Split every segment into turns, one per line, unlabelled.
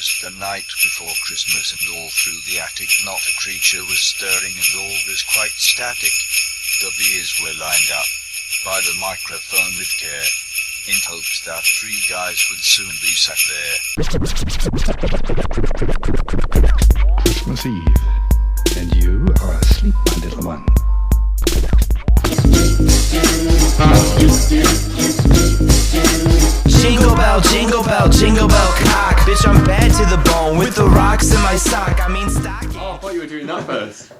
'Twas the night before Christmas, and all through the attic not a creature was stirring, and all was quite static. The beers were lined up by the microphone with care, in hopes that three guys would soon be sat there.
Christmas Eve, and you are asleep, my little one.
Jingle bell cock. Bitch, I'm bad to the bone with the rocks in my sock. I mean stocking.
Oh, I thought you were doing that first.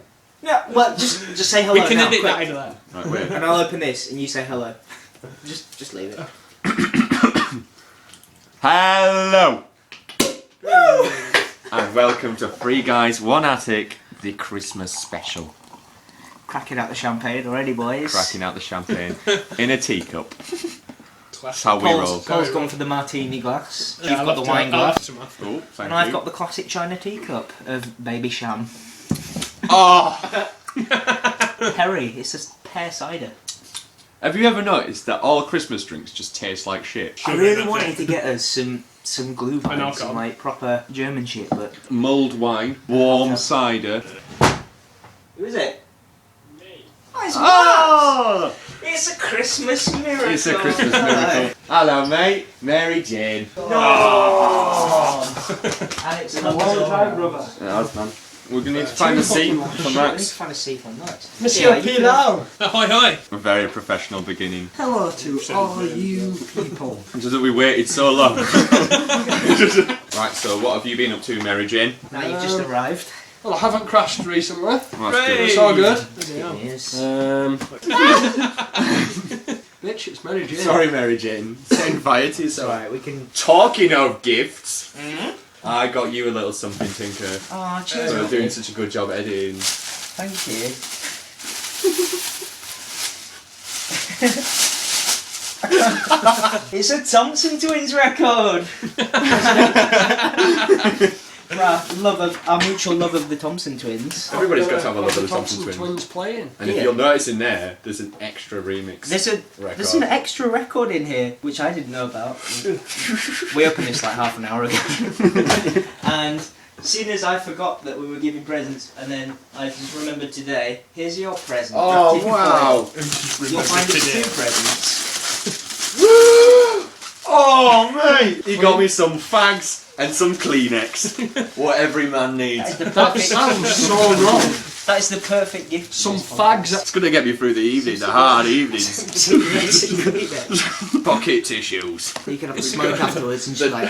Yeah, well, just say hello.
We can
now,
edit
quick.
that into that.
Right, wait.
And I'll open this, and you say hello. Just leave it.
Hello! And welcome to Three Guys, One Attic, the Christmas special.
Cracking out the champagne already, boys.
Cracking out the champagne in a teacup. That's how we roll.
Paul's gone for the martini glass.
Yeah,
You've got the wine glass.
Oh, thank
And I've
you.
got the classic china teacup of Baby Sham.
Oh!
Perry, it's a pear cider.
Have you ever noticed that all Christmas drinks just taste like shit?
I really wanted to get us some glühwein,
alcohol.
some like proper German shit, but...
Mulled wine, warm cider.
Who is it?
Me.
Oh, it's
Oh!
It's a Christmas miracle.
It's a Christmas miracle. Hello, mate. Mary Jane.
No! And it's a long time, brother.
Man. We're going to need to find a seat for
I need to
Max.
find a seat for Max.
Monsieur
you
Pilau. Ahoy, hoy.
A very professional beginning.
Hello to all you people.
Just that we waited so long. Right, so what have you been up to, Mary Jane?
Now you've just arrived.
Well, I haven't crashed recently.
Well, that's good.
It's all good.
Yes.
Bitch, it's Mary Jane.
Sorry, Mary Jane. Set fire to yourself.
Alright, we can...
Talking of gifts, I got you a little something, Tinker.
Oh, cheers.
For doing such a good job editing.
Thank you. It's a Thompson Twins record! Our mutual love of the Thompson Twins.
Everybody's got to have a love of the
Thompson
Thompson
Twins
Twins.
playing.
And if
Yeah.
you'll notice in there's an extra remix.
There's
record.
an extra record in here, which I didn't know about. We opened this like half an hour ago. And seeing as I forgot that we were giving presents, and then I just remembered today, here's your present.
Oh,
Wrapped in
wow.
foil. You'll find it's two presents.
Oh, mate! He got me some fags and some Kleenex. What every man needs.
That sounds so wrong.
That is the perfect gift.
Some fags.
It's going to get me through the evening, the hard evenings.
You
Pocket tissues.
can have a smoke afterwards and just like...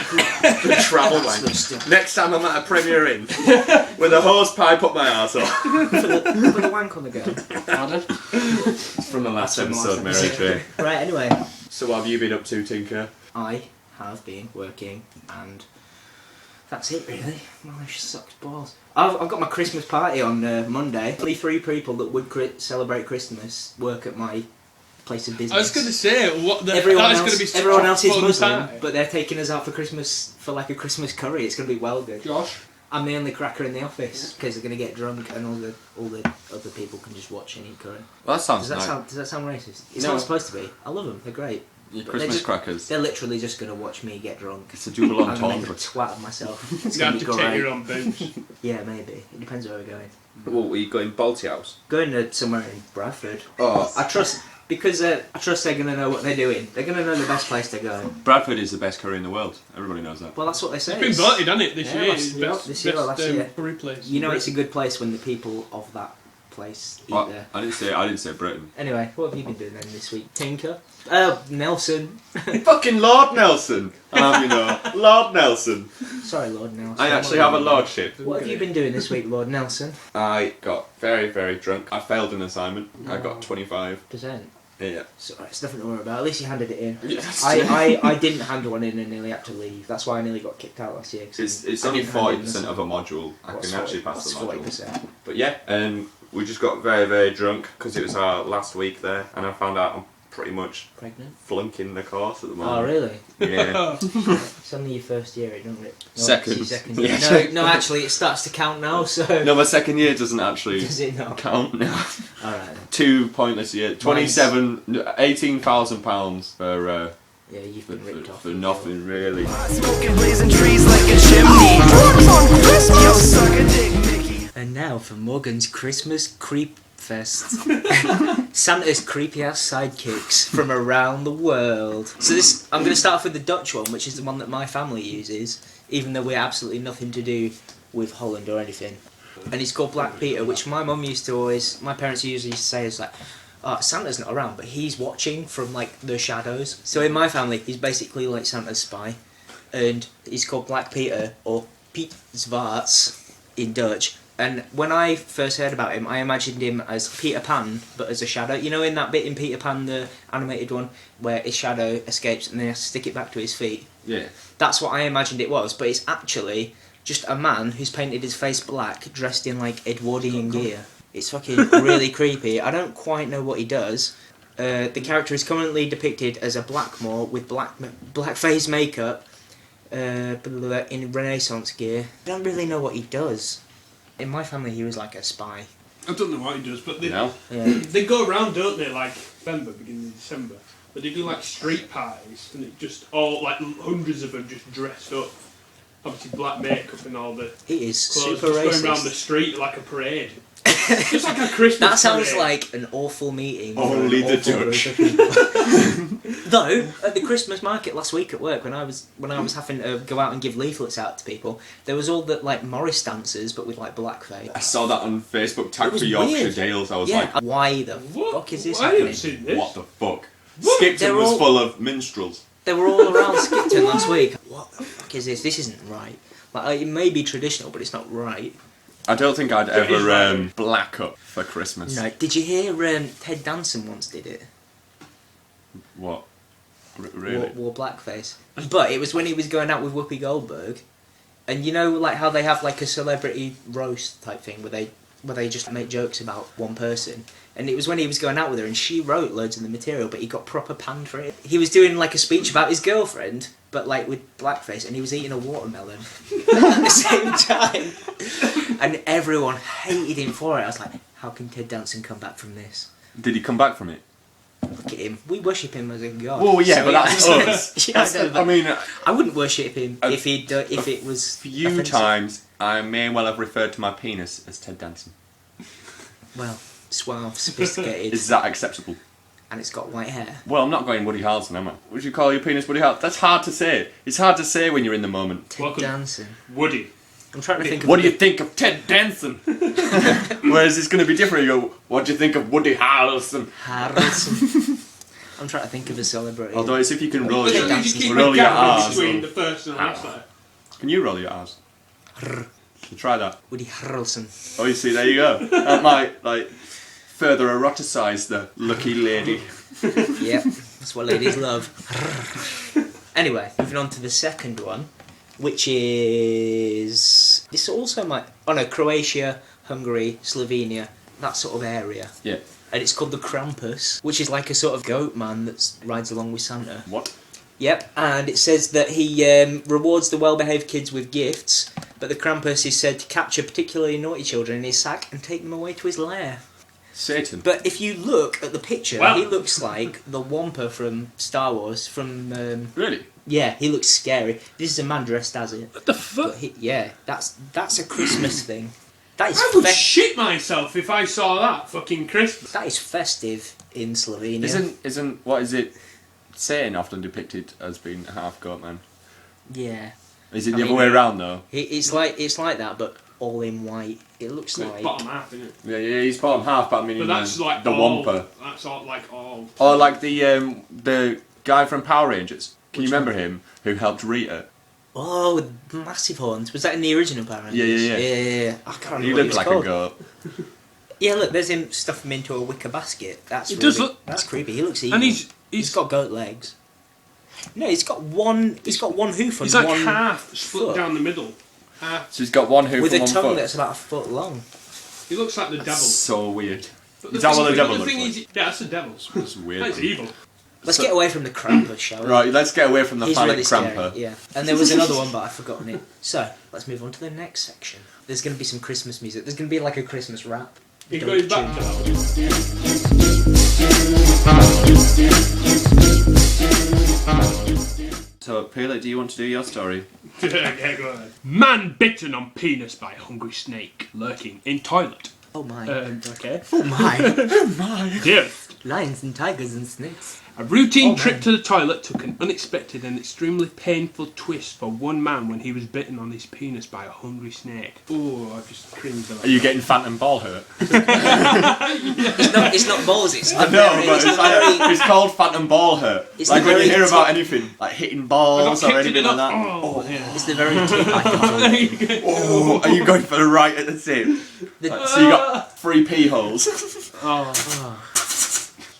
The travel wank. Next time I'm at a Premier Inn, with a hose pipe up my arsehole.
Put a wank on the go.
Pardon?
It's from the last episode, Mary Jane.
Right, anyway.
So what have you been up to, Tinker?
I have been working, and that's it really. My life sucks balls. I've got my Christmas party on Monday. Only 3 people that would celebrate Christmas work at my place of business.
I was going to say, what the
Everyone
that is
else,
going to be such
everyone
a
else is
fun
Muslim,
party.
but they're taking us out for Christmas for like a Christmas curry. It's going to be well good.
Josh?
I'm the only cracker in the office because they're going to get drunk and all the other people can just watch and eat curry.
Well, that sounds
Does
nice.
that sound racist? It's
No.
not supposed to be. I love them. They're great.
Your
But
Christmas
just-
crackers.
They're literally just going to watch me get drunk.
It's a double
I'm going to make a
entendre.
twat of myself. It's
You
going
have
to
to
be
take
great.
your own booze.
Yeah, maybe. It depends where we're going.
What, were you going Balti House?
Going to somewhere in Bradford.
Oh.
I trust they're going to know what they're doing. They're going to know the best place to go.
Bradford is the best curry in the world. Everybody knows that.
Well, that's what they say.
It's been voted, hasn't it, this
Yeah,
year?
last-
It's
yeah,
best,
this year or last
best,
year.
curry place.
You know it's a good place when the people of that place eat
What?
there.
I didn't say Britain.
Anyway, what have you been doing then this week? Tinker? Nelson.
Fucking Lord Nelson. You know, Lord Nelson.
Sorry, Lord Nelson.
I actually have a lordship.
What have you been doing this week, Lord Nelson?
I got very, very drunk. I failed an assignment. I got 25.
Percent.
Yeah.
So it's nothing to worry about. At least you handed it in.
Yes.
I didn't hand one in and nearly had to leave. That's why I nearly got kicked out last year. 'Cause
It's
I
only
didn't hand in
40% of a module. I
What's
can actually
40?
pass the
What's
module.
40%?
But yeah, we just got very, very drunk because it was our last week there, and I found out I'm pretty much
Pregnant?
flunking the course at the moment.
Oh, really?
Yeah.
It's only your first year, isn't it? No,
Second.
it's your second
Yeah.
year. No, actually, it starts to count now, so...
No, my second year doesn't actually
Does it not?
count now.
Alright then.
2 pointless years. £18,000 for
Yeah, you've been ripped off.
for nothing really.
Smoking blazing trees like a chimney.
now for Morgan's Christmas Creep Fest. Santa's creepy ass sidekicks from around the world. So I'm going to start off with the Dutch one, which is the one that my family uses, even though we're absolutely nothing to do with Holland or anything. And it's called Black Peter, which my mum used to my parents usually used to say is like, oh, Santa's not around, but he's watching from like the shadows. So in my family, he's basically like Santa's spy, and he's called Black Peter, or Piet Zwarts in Dutch. And when I first heard about him, I imagined him as Peter Pan, but as a shadow. You know, in that bit in Peter Pan, the animated one, where his shadow escapes and then he has to stick it back to his feet.
Yeah.
That's what I imagined it was, but it's actually just a man who's painted his face black, dressed in like Edwardian gear. It's fucking really creepy. I don't quite know what he does. The character is currently depicted as a Blackmore with blackface makeup in Renaissance gear. I don't really know what he does. In my family, he was like a spy.
I don't know what he does, but they,
Yeah.
they go around, don't they, like November, beginning of December, but they do like street parties, and it just all, like hundreds of them just dressed up. Obviously black makeup and all the
He is
clothes,
super
just
racist.
going around the street like a parade. Just like a Christmas
That sounds
parade.
like an awful meeting. for
Only
an
the
awful group
Dutch.
of people. Though at the Christmas market last week at work, when I was having to go out and give leaflets out to people, there was all the like Morris dancers, but with like blackface.
I saw that on Facebook
It
tag
was
for Yorkshire
weird.
Dales. I was
Yeah.
like,
Why the
What?
fuck is this
I
happening?
haven't seen this.
what the fuck?
What?
Skipton
They're
was
all-
full of minstrels.
They were all around Skipton last week. What the fuck is this? This isn't right. Like it may be traditional, but it's not right.
I don't think I'd
It is
ever
right.
black up for Christmas.
No. Did you hear Ted Danson once did it?
What? Really?
Wore blackface. But it was when he was going out with Whoopi Goldberg, and you know, like how they have like a celebrity roast type thing where they just make jokes about one person. And it was when he was going out with her, and she wrote loads of the material, but he got proper panned for it. He was doing like a speech about his girlfriend, but like with blackface, and he was eating a watermelon at the same time. And everyone hated him for it. I was like, how can Ted Danson come back from this?
Did he come back from it?
Look at him. We worship him as a god.
Well, yeah,
So,
but that's us.
Yeah, I know, but
I mean,
I wouldn't worship him if it was
a few
offensive.
times I may well have referred to my penis as Ted Danson.
Well, suave, sophisticated,
Is that acceptable?
and it's got white hair.
Well, I'm not going Woody Harrelson, am I? Would you call your penis Woody Harrelson? That's hard to say. It's hard to say when you're in the moment.
Ted
Welcome.
Danson.
Woody.
I'm trying to think of
What do you think of Ted Danson? Whereas it's going to be different. You go, what do you think of Woody Harrelson?
Harrelson. I'm trying to think of a celebrity.
Although it's if you can roll
But
your,
then you just keep
roll
a
your
gap
R's.
between the first and the last letter.
Can you roll your R's? So try that.
Woody Harrelson.
Oh, you see, there you go. That might, like, further eroticise the lucky lady.
Yep, that's what ladies love. Anyway, moving on to the second one, which is this also might Croatia, Hungary, Slovenia, that sort of area.
Yeah.
And it's called the Krampus, which is like a sort of goat man that rides along with Santa.
What?
Yep, and it says that he rewards the well-behaved kids with gifts, but the Krampus is said to capture particularly naughty children in his sack and take them away to his lair.
Satan.
But if you look at the picture,
Wow.
he looks like the Wampa from Star Wars.
Really?
Yeah, he looks scary. This is a man dressed as it.
What the fuck?
But that's a Christmas thing. That is
I would shit myself if I saw that fucking Christmas.
that is festive in Slovenia.
Isn't what is it? Satan often depicted as being a half goat man.
Yeah,
Is it
I
the other
mean,
way around though?
it's like that, but all in white. It looks
It's
like
bottom half, isn't it?
Yeah, he's bottom half, but I mean
But that's like
the
all,
Wampa.
That's all like all.
Or like the guy from Power Rangers. Can you remember him who helped Rita?
oh, with massive horns. Was that in the original Power Rangers?
Yeah.
Yeah. I can't remember
He
what
looked
was
like
called.
a goat.
Yeah, look, there's him stuffing him into a wicker basket. That's
He
really,
does look-
that's creepy. He looks evil.
And
he's
he's
got goat legs. No, he's got one. He's got one hoof on
he's like
one
half split
foot.
down the middle. Half.
So he's got one hoof
with
and
a
one
tongue
foot.
that's about a foot long.
He looks like the devil.
So weird.
But
Is that what the
thing-
devil
the
looks
thing
like?
is, yeah, that's the devil.
That's weird.
That's evil.
Let's
So-
get away from the Krampus, shall we?
Right, let's get away from the
He's
planet
really scary,
Cramper.
yeah. And there was another one, but I've forgotten it. So, let's move on to the next section. There's going to be some Christmas music. There's going to be like a Christmas rap.
He
Don't
goes back
tune.
to that.
So, Peter, do you want to do your story?
Okay, go ahead. Man bitten on penis by hungry snake lurking in toilet.
Oh my.
Okay.
Oh my. Oh my.
Yes.
Lions and tigers and snakes.
A routine trip to the toilet took an unexpected and extremely painful twist for one man when he was bitten on his penis by a hungry snake. Oh, I just cringed a lot.
Are you getting phantom ball hurt?
It's not balls, it's
I
the
know,
very,
but
it's the
it's, like,
very,
it's called phantom ball hurt.
It's
Like
the
when you
very
hear about
tip.
anything, like hitting
I got
balls or
kicked in
anything
the
like that.
Oh, yeah.
it's the very tip I can
Oh, are you going for the right at the tip? Like, so you got 3 pee holes.
Oh.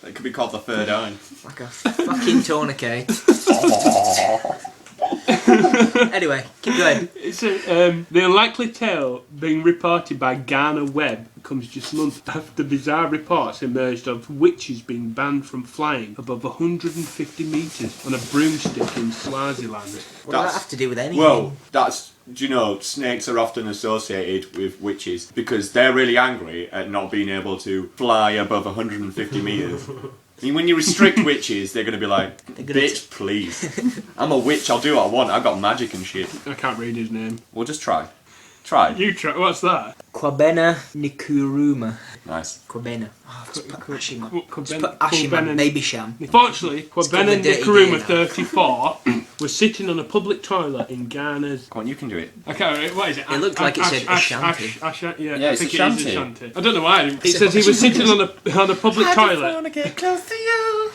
It could be called the third eye.
like a fucking tourniquet. Anyway, keep going.
It's the unlikely tale being reported by Garner Webb comes just months after bizarre reports emerged of witches being banned from flying above 150 metres on a broomstick in Swaziland.
What does that have to do with anything?
Well, do you know, snakes are often associated with witches because they're really angry at not being able to fly above 150 metres. I mean, when you restrict witches, they're going to be like, bitch, please. I'm a witch, I'll do what I want, I've got magic and shit.
I can't read his name.
We'll just try. Try.
You try. What's that?
Kwabena Nkuruma.
Nice.
Kwabena. Oh, just put ash in my, just
Kwabena-
put ash in my
Kwabena-
baby sham.
Fortunately, Kwabena
give a dirty
Nkrumah,
day now.
34, was sitting on a public toilet in Ghana's.
Come on, you can do it.
I can't remember. What is it?
It looked like it said Ashanti.
Yeah,
Yeah,
I
it's
think
a
it is
shanty.
Ashanti. I don't know why. It says he was sitting on a public toilet.
to get close to you.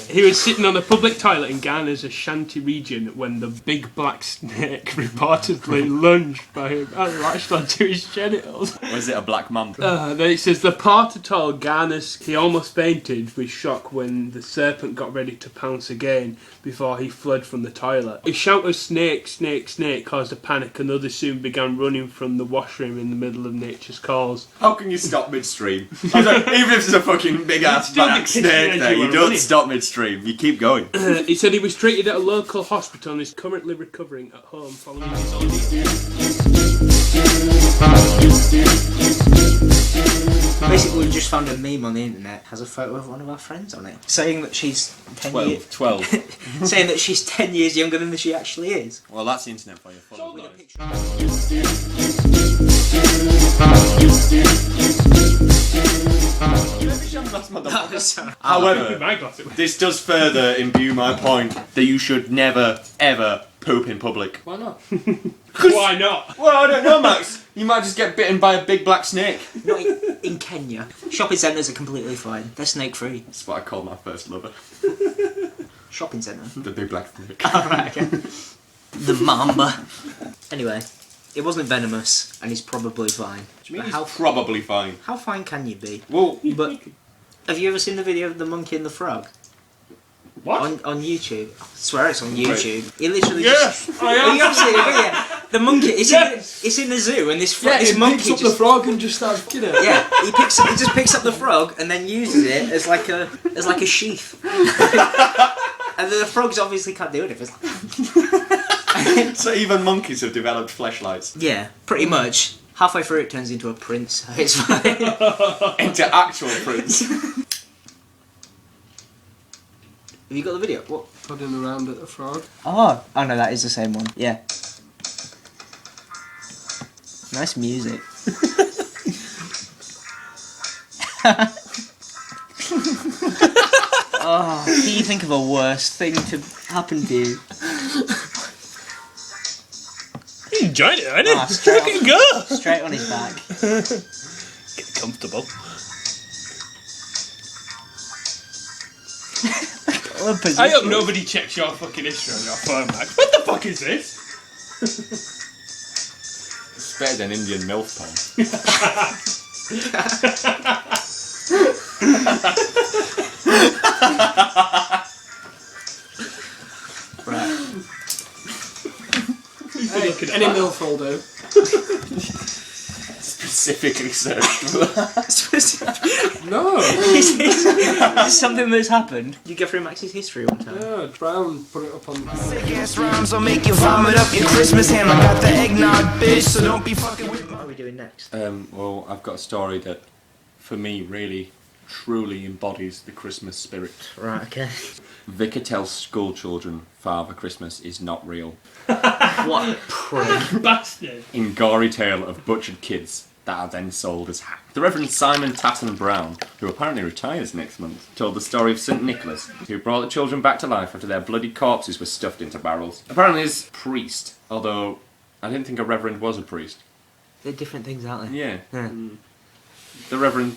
He was sitting on a public toilet in Ghana's Ashanti region when the big black snake reportedly lunged by him and latched onto his genitals.
Was it a black mum?
Then it says the reporter told Ghana's he almost fainted with shock when the serpent got ready to pounce again before he fled from the toilet. A shout of snake, snake, snake caused a panic and others soon began running from the washroom in the middle of nature's calls.
How can you stop midstream? Even if there's a fucking big ass
Still
black
the
snake
kitchen
there,
edge
you
you
don't
were
stop midstream. You keep going.
He said he was treated at a local hospital and is currently recovering at home following
Basically, we just found a meme on the internet. Has a photo of one of our friends on it, saying that she's 10 years,
12.
saying that she's 10 years younger than she actually is.
Well, that's the internet for you. Follow
With a
those.
picture.
However,
my glass.
this does further imbue my point that you should never, ever poop in public.
Why not? Why not?
Well, I don't know, Max. You might just get bitten by a big black snake.
Not in Kenya. Shopping centres are completely fine. They're snake free.
That's what I called my first lover.
Shopping centre.
The big black snake.
Alright, okay. The mamba. Anyway, it wasn't venomous and he's probably fine.
Do you mean
But
he's probably fine?
how fine can you be?
Well,
But have you ever seen the video of the monkey and the frog?
What?
On YouTube. I swear it's on YouTube. He literally
Yes,
just...
I
Oh, you
am.
have seen the video? The monkey, it's in the zoo and this monkey just...
frog and just starts killing it.
Yeah, he just picks up the frog and then uses it as like a sheath. And the frogs obviously can't do it if it's...
so even monkeys have developed fleshlights
Yeah, pretty much. Halfway through it turns into a prince, so it's fine.
into actual fruits.
Have you got the video? What?
Pudding around at the frog.
Oh no, that is the same one. Yeah. Nice music. Oh, can you think of a worse thing to happen to you?
You enjoyed it, I
Ah, straight,
Look at go.
straight on his back.
Get comfortable.
What a position.
I hope nobody checks your fucking history on your phone, Max. What the fuck is this?
It's better than Indian MILF porn.
Right.
Hey, any MILF will do.
Specifically searched.
No.
Is this something that's happened? Did you go through Max's history one time?
Yeah, Brown put it up on.
Sick-ass rhymes will make you vomit up your Christmas ham. I got the eggnog, bitch, so don't be fucking with me.
What are we doing next?
Well, I've got a story that, for me, really truly embodies the Christmas spirit.
Right, okay.
Vicar tells school children Father Christmas is not real.
What a prick.
Bastard.
In gory tale of butchered kids that are then sold as ham. The Reverend Simon Tatton Brown, who apparently retires next month, told the story of St Nicholas, who brought the children back to life after their bloody corpses were stuffed into barrels. Apparently he's a priest, although I didn't think a reverend was a priest.
They're different things, aren't they?
Yeah.
Yeah.
The Reverend...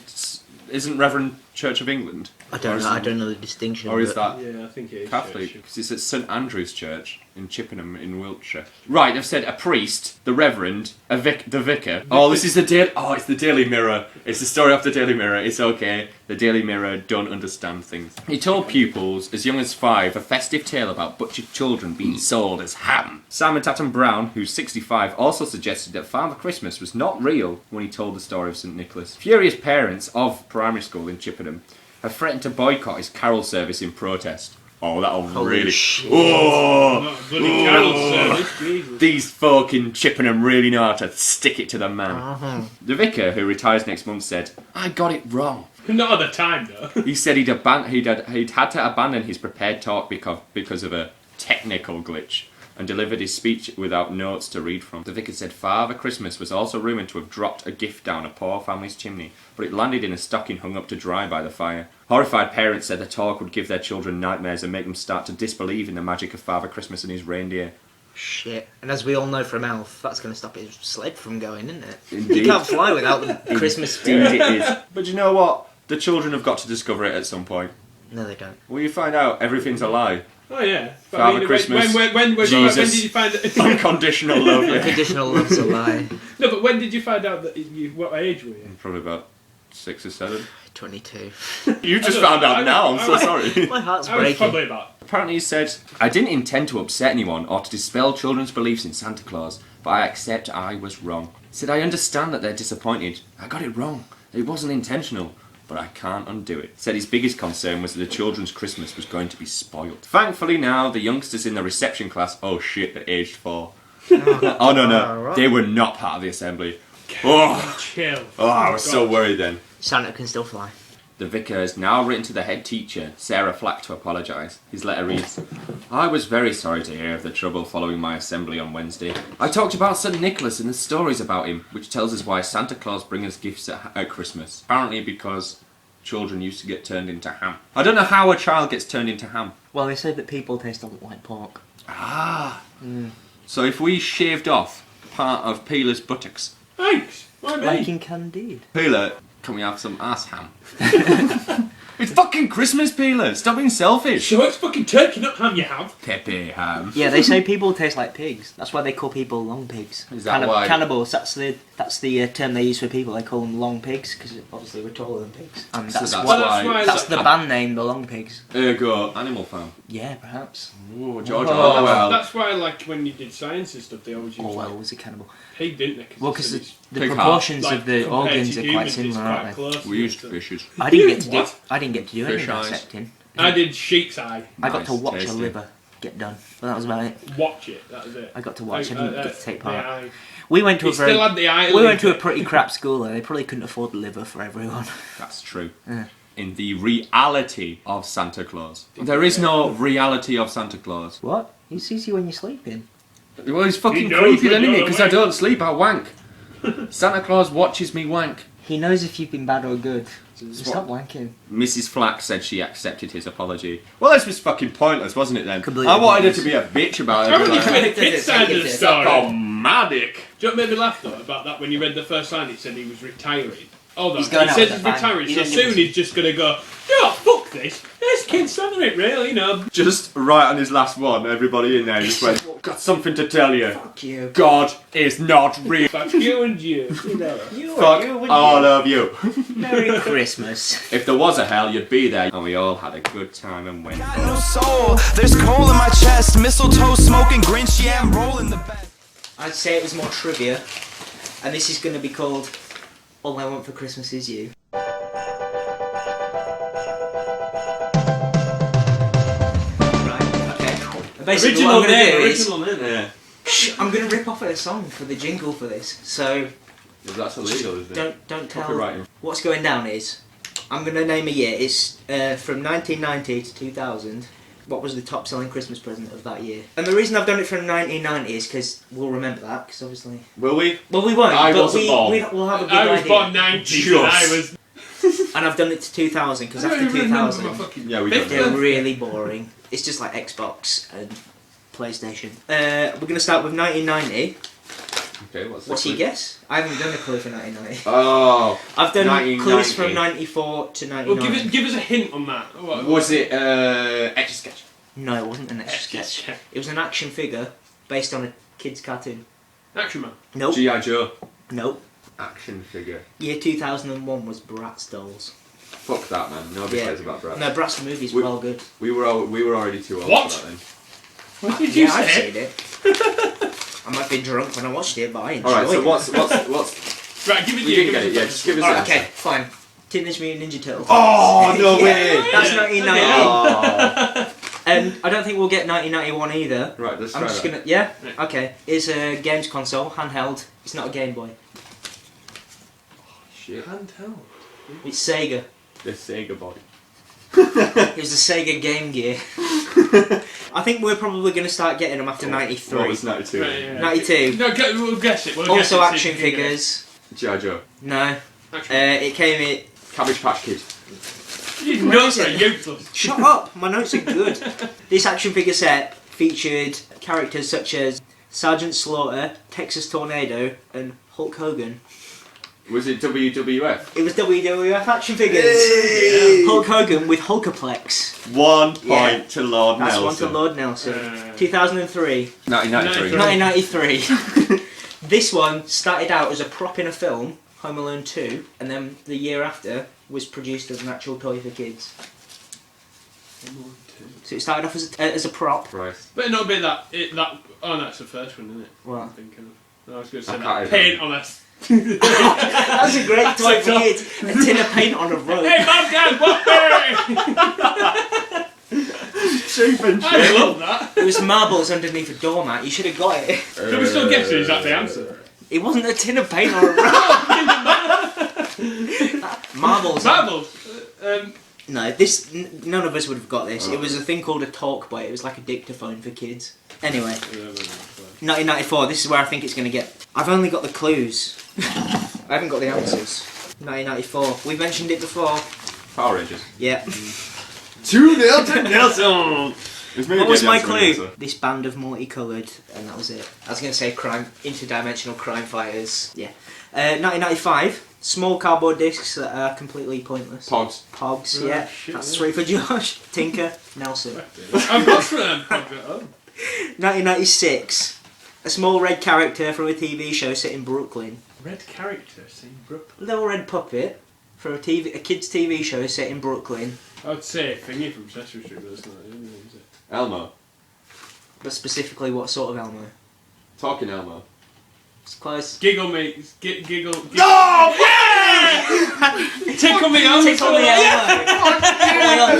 Isn't Reverend Church of England?
I don't know. I don't know the distinction.
Or is
but-
that
Yeah, I think it is.
Catholic?
Church.
Because it's at St Andrew's Church in Chippenham in Wiltshire. Right, they've said a priest, the Reverend, the vicar. Oh, this is it's the Daily Mirror. It's the story off the Daily Mirror. It's okay. The Daily Mirror don't understand things. He told pupils as young as 5 a festive tale about butchered children being sold as ham. Simon Tatton Brown, who's 65, also suggested that Father Christmas was not real when he told the story of St Nicholas. Furious parents of primary school in Chippenham have threatened to boycott his carol service in protest. Oh, that'll
Holy
really...
shit.
Oh,
Not a bloody carol service, Jesus.
these folk in Chippenham really know how to stick it to the man.
Uh-huh.
The vicar, who retires next month, said, I got it wrong.
Not at the time, though.
He said he'd had to abandon his prepared talk because of a technical glitch, and delivered his speech without notes to read from. The vicar said Father Christmas was also rumoured to have dropped a gift down a poor family's chimney, but it landed in a stocking hung up to dry by the fire. Horrified parents said the talk would give their children nightmares and make them start to disbelieve in the magic of Father Christmas and his reindeer.
Shit. And as we all know from Elf, that's going to stop his sled from going, isn't it?
Indeed.
You can't fly without the Christmas spirit.
Indeed it is. But you know what? The children have got to discover it at some point.
No, they don't.
Well, you find out everything's a lie.
Oh, yeah. But
Father Christmas,
when
Jesus,
did you find out?
Unconditional love, yeah.
Unconditional love's a lie.
No, but when did you find out that what age were you?
Probably about 6 or 7.
22.
You just
I don't
found
know.
out now, I'm so sorry.
My heart's
I was
breaking.
probably about...
Apparently he said, I didn't intend to upset anyone or to dispel children's beliefs in Santa Claus, but I accept I was wrong. He said, I understand that they're disappointed. I got it wrong. It wasn't intentional, but I can't undo it. Said his biggest concern was that the children's Christmas was going to be spoiled. Thankfully now, the youngsters in the reception class, oh shit, they're aged 4. Oh no,
right.
they were not part of the assembly. Oh,
Chill.
I was so worried then.
Santa can still fly.
The vicar has now written to the head teacher, Sarah Flack, to apologise. His letter reads, I was very sorry to hear of the trouble following my assembly on Wednesday. I talked about St Nicholas and the stories about him, which tells us why Santa Claus brings us gifts at Christmas. Apparently because children used to get turned into ham. I don't know how a child gets turned into ham.
Well, they say that people taste like pork.
Ah. So if we shaved off part of Peeler's buttocks.
Thanks. Why me?
Like in Candide.
Peeler, can we have some ass ham? It's fucking Christmas, Peeler. Stop being selfish.
So it's fucking turkey, not ham you have.
Pepe ham.
Yeah, they say people taste like pigs. That's why they call people long pigs.
Is that why?
Cannibals. That's the term they use for people. They call them long pigs because obviously we're taller than pigs. And
So
that's
that's
what.
why-
That's the band name, the long pigs.
Ergo, Animal Farm.
Yeah, perhaps.
Ooh, George
Oh,
Orwell.
That's why, like, when you did science and stuff, they always used
Orwell
like
was a cannibal.
pig, didn't they?
Well, because
it's
the
Pig
proportions
like,
of the
compared
organs
to
are quite
humans, it's
similar,
quite
aren't they?
close,
We used
so-
fishes.
I didn't get to do.
What?
I didn't get to do any
Fish eyes.
dissecting.
I did sheep's eye.
I got to
Nice,
watch
tasty.
a liver get done, but that was about it.
Watch it. That was it.
I got to watch. I didn't get to take
the
part.
eye.
We went to
He
a very.
still had the eye.
We went to a pretty crap school though. They probably couldn't afford the liver for everyone.
That's true.
Yeah.
In the reality of Santa Claus. There is no reality of Santa Claus.
What? He sees you when you're sleeping.
Well, he's fucking
He knows
creepy,
when
isn't he?
you're
Because I
awake.
don't sleep, I wank. Santa Claus watches me wank.
He knows if you've been bad or good. So
what-
stop wanking.
Mrs. Flack said she accepted his apology. Well, this was fucking pointless, wasn't it then?
Completely
I wanted her to
pointless.
be a bitch about
How
it.
many
Like,
when the kids side of the story?
Dogmatic.
Do you know what made me laugh though about that when you read the first line? It said he was retiring. Hold on,
He's going
he
out
says
with
he's
a bang.
retiring,
He
so
doesn't
soon
give a-
he's just gonna go, yeah, fuck this. This kid's selling it, really, you know.
Just right on his last one, everybody in there just went, got something to tell you.
Fuck you.
God is not real.
Fuck you and you.
You
Fuck
and you and
all
you.
of you.
Merry Christmas.
If there was a hell, you'd be there. And we all had a good time and went.
Got no soul, there's coal in my chest, mistletoe smoking, Grinch, yeah, I'm rolling the best.
I'd say it was more trivia, and this is going to be called All I Want for Christmas Is You. Right, okay. Basically what I'm going to do is,
Yeah.
I'm going to rip off a song for the jingle for this, so
That's illegal, isn't it?
don't tell.
Copywriting.
What's going down is, I'm going to name a year. It's from 1990 to 2000. What was the top selling Christmas present of that year? And the reason I've done it from 1990 is because we'll remember that, because obviously...
Will we?
Well, we won't,
I
but
wasn't born.
we'll have a good
I was
idea.
born 90, and I was...
And I've done it to 2000, because
I don't
after
even remember
2000,
my fucking
Yeah, we
fifth
don't.
they're
birthday.
really boring. It's just like Xbox and PlayStation. We're going to start with 1990.
Okay, what's
What's your guess? I haven't done a clue for 1990.
Oh,
I've done
1990.
clues from 94 to 99.
Well, give us a hint on that. What-
was it Etch-a-Sketch?
No, it wasn't an extra sketch. It was an action figure based on a kid's cartoon.
Action Man.
Nope.
G.I. Joe.
Nope.
Action figure.
Year 2001 was Bratz dolls.
Fuck that, man. Nobody
Yeah.
cares about Brad.
No, Bratz the movie's
We-
well good.
We were already too old
What?
for that then.
What did you
Yeah, I've
say?
seen it. I might be drunk when I watched it, but I enjoyed
Alright, so
it.
what's...
Right, give it
We
you.
didn't get it, yeah, just give us
Alright,
the
okay,
answer.
fine. Teenage Mutant Ninja Turtles.
Oh, no
Yeah,
way!
That's
Yeah.
1990.
Oh.
And I don't think we'll get 1991 either.
Right, let's
I'm
try
just
that.
gonna... Yeah?
Yeah.
Okay. It's a games console, handheld. It's not a Game Boy.
Shit.
Handheld.
It's Sega.
The Sega boy.
It was a Sega Game Gear. I think we're probably going to start getting them after 93.
What was 92?
Right, yeah.
92.
No, we'll guess it. We'll guess
Also
it, see
action
if we can get it.
figures.
G.I. Joe.
No.
Action.
It came in...
Cabbage Patch Kid.
These notes are useless.
Shut up! My notes are good. This action figure set featured characters such as Sergeant Slaughter, Texas Tornado, and Hulk Hogan.
Was it WWF?
It was WWF action figures.
Hey!
Hulk Hogan with Hulkaplex.
1 point
Yeah.
to Lord
That's
Nelson.
one to Lord Nelson.
Uh,
2003.
1993.
1993. This one started out as a prop in a film, Home Alone 2, and then the year after was produced as an actual toy for kids. So it started off as a prop.
Right.
But not be that. Oh, no, it's the first one, isn't it?
What?
I'm thinking of. No, I was going to say
I
that.
can't
Paint on us.
That's a great toy for kids. A tin of paint on a rope.
Hey, Mum, Dad, what?
Cheap and
I love that.
It was marbles underneath a doormat. You should have got it.
Can we still guess it? Is that the answer?
It wasn't a tin of paint on a rope. Marbles.
Marbles.
No, none of us would have got this. It was a thing called a talk boy. It was like a dictaphone for kids. Anyway, 1994. This is where I think it's going to get. I've only got the clues. I haven't got the answers. 1994. We've mentioned it before.
Power Rangers.
Yeah.
2-0 to Nelson!
What was my clue? This band of multicoloured, and that was it. I was going to say interdimensional crime fighters. Yeah. 1995. Small cardboard discs that are completely pointless.
Pogs.
Pogs,
Oh,
yeah.
shit,
That's
yeah.
3 for Josh. Tinker, Nelson.
I've got for them.
1996. A small red character from a TV show set in Brooklyn.
Red character, seen Brooklyn.
Little red puppet for a kids' TV show set in Brooklyn.
I would say Thingy from Sesame Street, but that's not it, is it?
Elmo.
But specifically, what sort of Elmo?
Talking Elmo.
It's close.
Giggle me. Giggle.
Oh, yeah!
Tickle me on
Tickle me Elmo.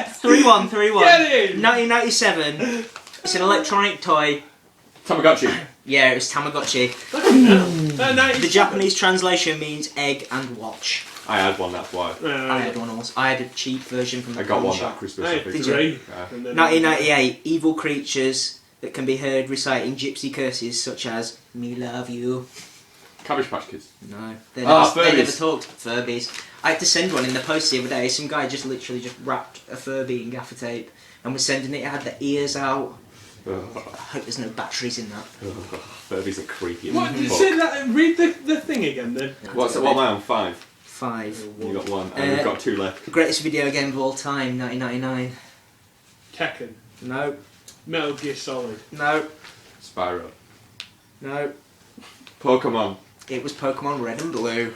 3-1, 3-1.
Get in!
1997. It's an electronic toy.
Tamagotchi.
Yeah, it was Tamagotchi. The Japanese translation means egg and watch.
I had one, that's why.
I had one also. I had a cheap version from the
I got
pawn
one
shop.
that Christmas.
Hey,
I think.
Did you?
Yeah.
1998. Evil creatures that can be heard reciting gypsy curses such as "Me love you."
Cabbage Patch Kids.
No, they
Ah,
never
Furbies.
talked. Furbies. I had to send one in the post the other day. Some guy just literally just wrapped a Furby in gaffer tape and was sending it. It had the ears out. I hope there's no batteries in that.
Furbies are creepy.
What?
as fuck.
Say that. Read the thing again then.
What am I on? 5?
5.
You got 1, and we've got 2 left.
The greatest video game of all time, 1999.
Tekken.
No.
Metal Gear Solid.
No.
Spyro.
No.
Pokemon.
It was Pokemon Red and Blue.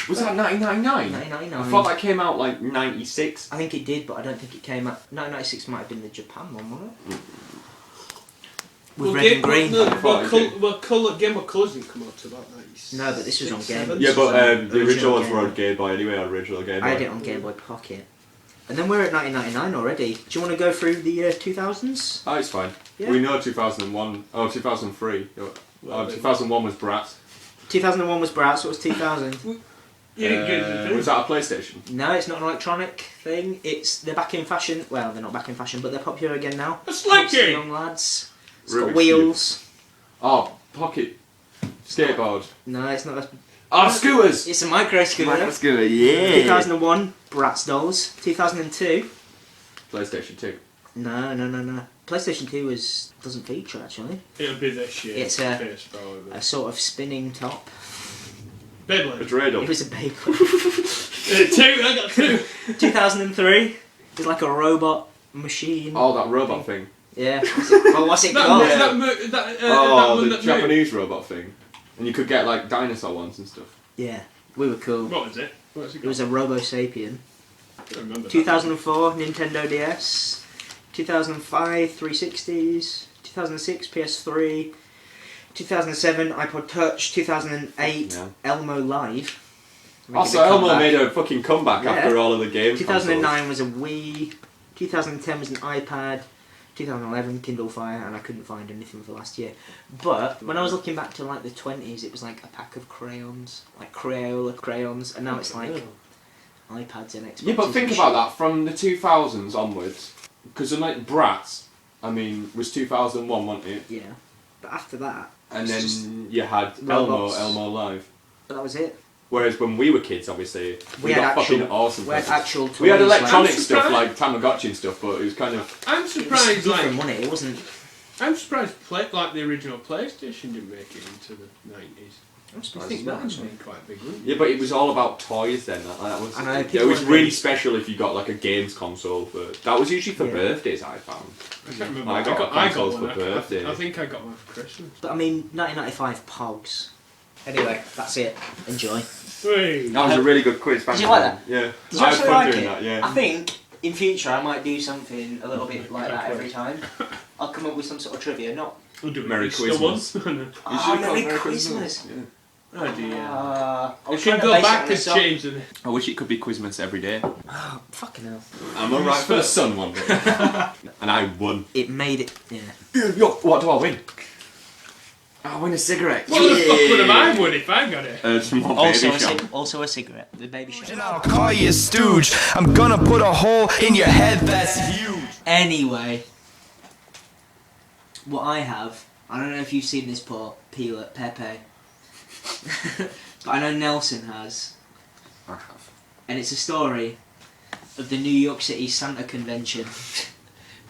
Was that 1999?
1999.
I thought that came out like 96.
I think it did, but I don't think it came out. 1996 might have been the Japan one, wasn't it? With red and green.
Game of Colours didn't come out to about 96.
No, but this was on Game.
Yeah, but the
Original
original ones
Game
were
Boy.
on Game Boy anyway, original Game Boy.
I had it on Game Boy Pocket. And then we're at 1999 already. Do you want to go through the 2000s?
Oh, it's fine.
Yeah.
We know 2001. Oh, 2003. 2001 was Bratz.
2001 was Bratz, what was 2000?
You didn't get it.
Was that a PlayStation?
No, it's not an electronic thing. They're back in fashion. Well, they're not back in fashion, but they're popular again now.
A
Lots of
slinky!
young lads. It's
Rubik's
got wheels.
Oh, pocket skateboard.
No, it's not.
Oh, scooters.
It's a micro scooter.
Scooter, yeah.
2001, Bratz dolls. 2002.
PlayStation 2.
No. PlayStation 2 doesn't feature actually.
It'll be this year.
It's a-
First, probably.
A sort of spinning top.
A
Beyblade.
dreidel.
It was a baby.
2, I got 2.
2003. It's like a robot machine.
Oh, that robot thing.
Yeah. Well, what's it
That,
called?
that,
Yeah.
that
Oh,
one
the
that
Japanese robot thing. And you could get like dinosaur ones and stuff.
Yeah. We were cool.
moved. What was it? What's it
It was a Robo Sapien.
I don't remember that.
2004 Nintendo DS. 2005 360s. 2006 PS3. 2007 iPod Touch. 2008
Yeah.
Elmo Live.
Also,
Making a
Elmo
comeback.
made a fucking comeback
Yeah.
after all of the games.
2009 was a Wii. 2010 was an iPad. 2011 Kindle Fire, and I couldn't find anything for last year. But when I was looking back to like the 20s, it was like a pack of crayons, like Crayola crayons, and now it's like iPads and Xboxes.
Yeah, but think
and
about
shit.
that from the 2000s onwards. Because like Bratz, I mean, was 2001, wasn't it?
Yeah, but after that,
And
it's
then
just-
you had
robots.
Elmo Live.
but that was it.
Whereas when we were kids, obviously, we
had
got fucking
actual-
awesome
We had
presents.
actual toys.
We had
like-
electronic
I'm
stuff
surprised.
like Tamagotchi and stuff, but it was kind of...
I'm
It was
surprised,
different,
like,
wasn't it? It wasn't.
I'm surprised like the original PlayStation didn't make it into the 90s.
I'm
I
surprised
think
as well,
that would
actually.
be quite big, wouldn't it?
Yeah, but it was all about toys then. That was,
I know,
it
people
was
were
really
really-
special if you got like a games console. That was usually for
Yeah.
birthdays, I found.
I can't remember.
I got consoles for
one.
birthday.
I think I got one for Christmas.
But I mean, 1995 Pogs. Anyway, that's it. Enjoy.
Three.
That was a really good quiz.
Did you like that?
Yeah.
Did you
I had
actually
fun
like
doing
it?
that, yeah.
I think in future I might do something a little bit like that every time. I'll come up with some sort of trivia, not.
We'll do it.
Merry
Easter
Christmas.
one.
You
Oh,
should've
Merry
got
Christmas.
Yeah.
Oh dear.
I
We
was
should
trying to
go
base it
back
on
to
a song.
changing it.
I wish it could be Quizmas every day.
Oh, fucking hell.
I'm alright for the sun one day. And I won.
It made it. Yeah.
Yo, what do I win? I win a cigarette.
What the fuck would have I won if I got it?
Some more baby shop.
Also a cigarette. The baby shop.
And I'll call you a stooge. I'm gonna put a hole in your head that's huge.
Anyway, what I have, I don't know if you've seen this Pepe but I know Nelson has,
I have.
and it's a story of the New York City Santa Convention.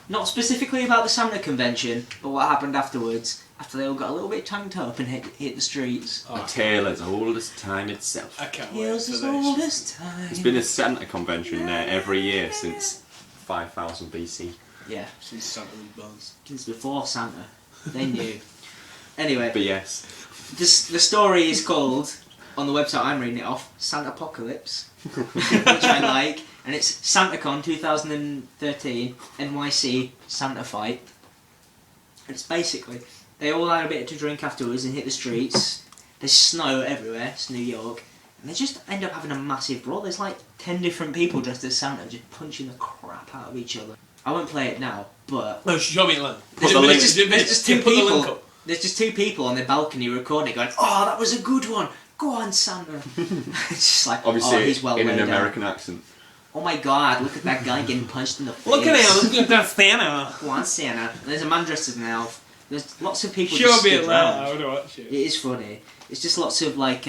Not specifically about the Santa Convention, but what happened afterwards, after they all got a little bit tanked up and hit the streets.
A tale as old as time itself.
I can't
Years
wait
as
for
old
this.
as time.
There's been a Santa convention there every year since 5000 BC.
Yeah,
Since Santa was born.
since before Santa. They knew. Anyway.
But yes,
The story is called, on the website I'm reading it off, Santa Apocalypse, which I like, and it's SantaCon 2013 NYC Santa Fight. It's basically, they all had a bit to drink afterwards and hit the streets. There's snow everywhere, it's New York, and they just end up having a massive brawl. There's like 10 different people dressed as Santa just punching the crap out of each other. I won't play it now, but
No, show me a link.
there's just two
Put the link
people.
up.
There's just two people on their balcony recording it, going, "Oh, that was a good one. Go on, Santa." It's just like,
obviously
oh, he's well
in an
laid out.
American accent.
Oh my God! Look at that guy getting punched in the face.
Look at him, look at that Santa.
Go on, Santa. And there's a man dressed as an elf. There's lots of people
Show
just
me
stood
it
round.
later, I would watch
It
it.
is funny. It's just lots of like,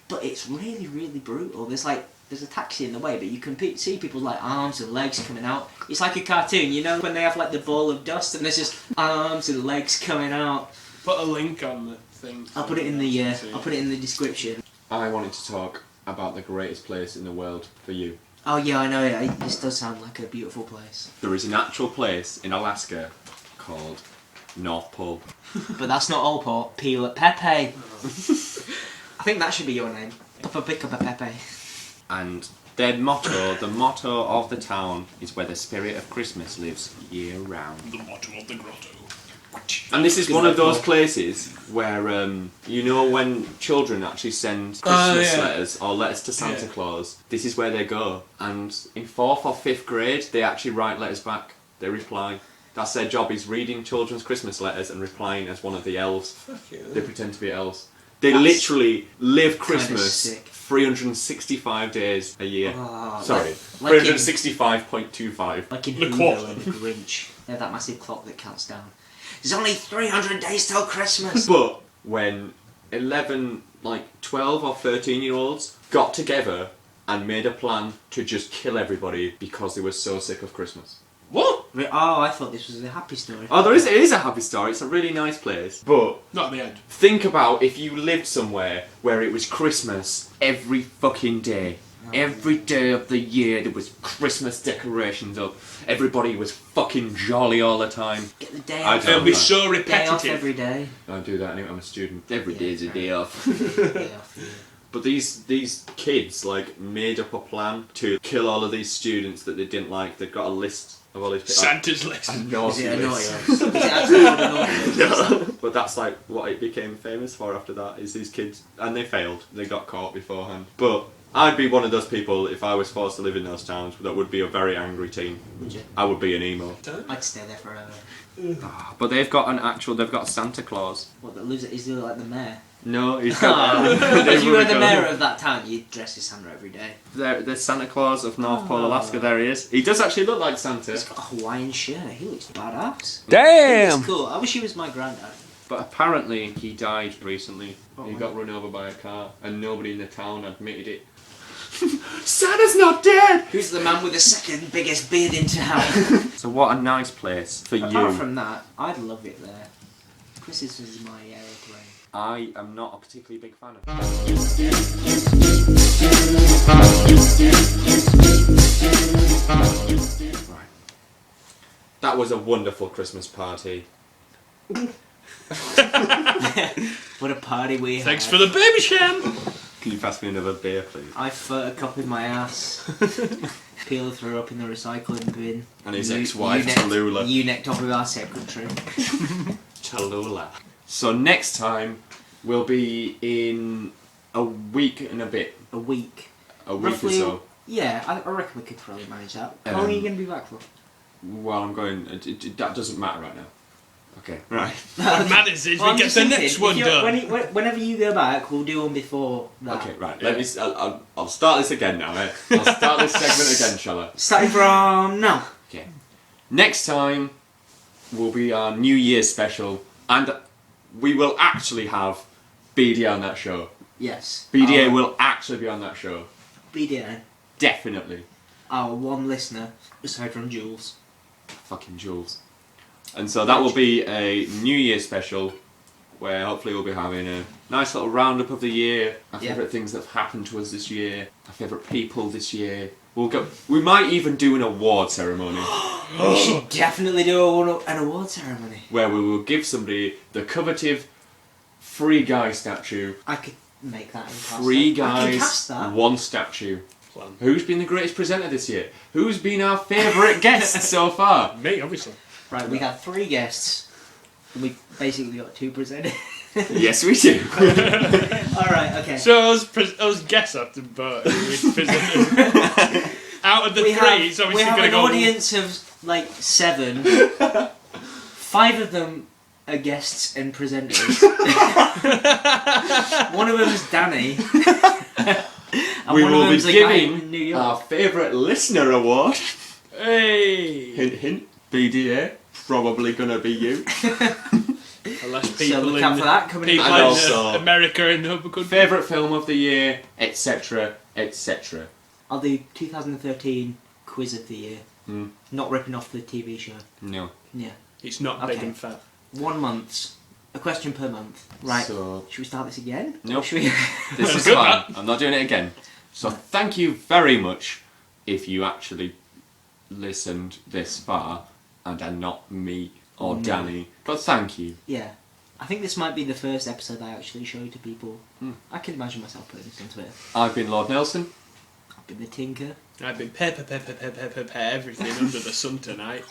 but it's really, really brutal. There's a taxi in the way, but you can see people's like arms and legs coming out. It's like a cartoon, you know, when they have like the ball of dust and there's just arms and legs coming out.
Put a link on the thing.
I'll put it in the description.
I wanted to talk about the greatest place in the world for you.
Oh yeah, I know it. This does sound like a beautiful place.
There is an actual place in Alaska called North Pole.
But that's not all port. Pepe. I think that should be your name. Pepe.
And their motto, the motto of the town, is where the spirit of Christmas lives year round.
The motto of the grotto.
And this is one of those places where, you know, when children actually send Christmas
yeah.
letters or letters to Santa
Yeah.
Claus, this is where they go. And in 4th or 5th grade, they actually write letters back. They reply. That's their job, is reading children's Christmas letters and replying as one of the elves.
Fuck
They
yeah.
pretend to be elves. They
That's
literally live Christmas
sick.
365 days a year.
Oh,
Sorry,
like in-
365.25.
Like in
The
Hulu
quarter.
and the Grinch. They have that massive clock that counts down. There's only 300 days till Christmas.
But when 11, 12 or 13-year-olds got together and made a plan to just kill everybody because they were so sick of Christmas. What?
Oh, I thought this was a happy story.
Oh, it is a happy story. It's a really nice place. But
Not at the end.
think about if you lived somewhere where it was Christmas every fucking day. Every day of the year there was Christmas decorations up. Everybody was fucking jolly all the time.
Get the day
I
off.
don't
It'll be
know.
so
Day off
repetitive.
every day.
I do that anyway. I'm a student. Every
Yeah,
day's a
right.
day off.
Day off, yeah.
But these kids made up a plan to kill all of these students that they didn't like. They've got a list of all these people.
Santa's list.
A
Is
naughty
it a naughty
list.
list? Is it actually a naughty list?
No. But that's what it became famous for after that, is these kids, and they failed. They got caught beforehand. But I'd be one of those people, if I was forced to live in those towns, that would be a very angry teen.
Would you?
I would be an emo.
I'd stay there forever.
But they've got Santa Claus.
What, that lives? Is he like the mayor?
No, he's got...
If you were the mayor of that town, you'd dress as Santa every day.
The Santa Claus of North Pole, Alaska, there he is. He does actually look like Santa.
He's got a Hawaiian shirt. He looks badass.
Damn!
He's cool. I wish he was my granddad.
But apparently he died recently.
Oh,
He
wow.
got run over by a car, and nobody in the town admitted it. Santa's not dead!
Who's the man with the second biggest beard in town?
So what a nice place for
Apart
you.
from that, I'd love it there. Christmas is my aeroplane.
I am not a particularly big fan of Right. That was a wonderful Christmas party.
What a party we had.
Thanks for the baby sham!
Can you pass me another beer, please?
I photocopied my ass. Peeler threw up in the recycling bin.
And his
You-
ex-wife,
you necked-
Tallulah.
You necked off with our secretary.
Tallulah. So next time we'll be in a week and a bit.
A week.
A week
Roughly,
or so.
Yeah, I reckon we could probably manage that. How long are you going to be back for?
Well, I'm going... that doesn't matter right now. Okay, right.
What matters is
Well,
we
I'm
get
just
the
thinking,
next
if
one
you're-
done.
Whenever you go back, we'll do one before that.
Okay, right.
Yeah.
Let me... I'll start this again now, eh? I'll start this segment again, shall I?
Starting from now.
Okay. Next time will be our New Year's special, and we will actually have BDA on that show.
Yes.
BDA will actually be on that show.
BDA.
Definitely.
Our one listener, aside from Jules.
Fucking Jules. And so that will be a New Year's special, where hopefully we'll be having a nice little roundup of the year, our
Yeah.
favourite things that have happened to us this year, our favourite people this year. We might even do an award ceremony,
We should definitely do an award ceremony.
where we will give somebody the coveted Free Guy statue.
I could make that in cast.
Free
I can
Guys,
cast that.
one statue.
Plan.
Who's been the greatest presenter this year? Who's been our favourite guest so far?
Me, obviously.
Right, we have 3 guests. And we basically got 2 presenters.
Yes, we do.
Alright, okay.
So us guess have to vote. Out of the
we
3,
have,
it's
we
obviously
have
going
an
to go...
audience of like 7. 5 of them are guests and presenters. One of them's Danny. And
We
one
will
of
be
them's a guy in
giving
New York.
our favourite listener award.
Hey!
Hint, hint. BDA. Probably gonna be you.
Unless
So
people
look out for
in,
that coming in.
people
And
in
also-
America and other countries.
Favourite film of the year, etc., etc.
I'll do 2013 quiz of the year.
Hmm.
Not ripping off the TV show.
No.
Yeah.
It's not big
Okay.
and fat.
1 month. A question per month. Right.
So
Should we start this again?
Nope.
Should we?
this is
Good,
fine. I'm not doing it again. So thank you very much if you actually listened this far and are not me or
No.
Danny. But thank you.
Yeah. I think this might be the first episode I actually show to people.
Hmm.
I can imagine myself putting this on Twitter.
I've been Lord Nelson.
I've been the Tinker.
I've been pepper, everything under the sun tonight.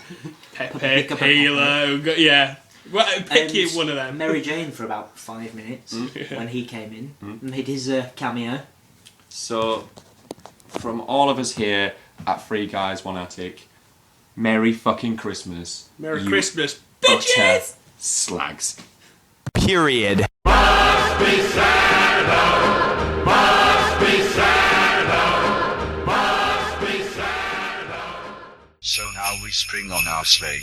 Pepper,
Pepe,
pepper,
Peeler, yeah. Well, pick you
And
one of them.
Mary Jane for about 5 minutes when he came in. Made his cameo.
So, from all of us here at Free Guys One Attic, Merry fucking Christmas.
Merry
you
Christmas,
utter
bitches!
slags.
Period.
Must be sad, oh, must be sad.
sleigh,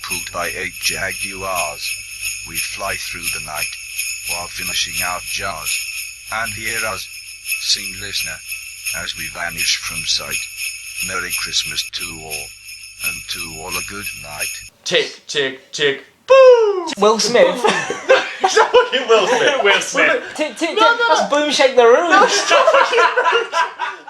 pulled by 8 Jaguars. We fly through the night, while finishing our jars. And hear us, sing listener, as we vanish from sight. Merry Christmas to all, and to all a good night.
Tick, tick, tick. Boom!
Will Smith.
It's not fucking Will Smith. Will Smith.
That's Boom Shake the Room.
Stop fucking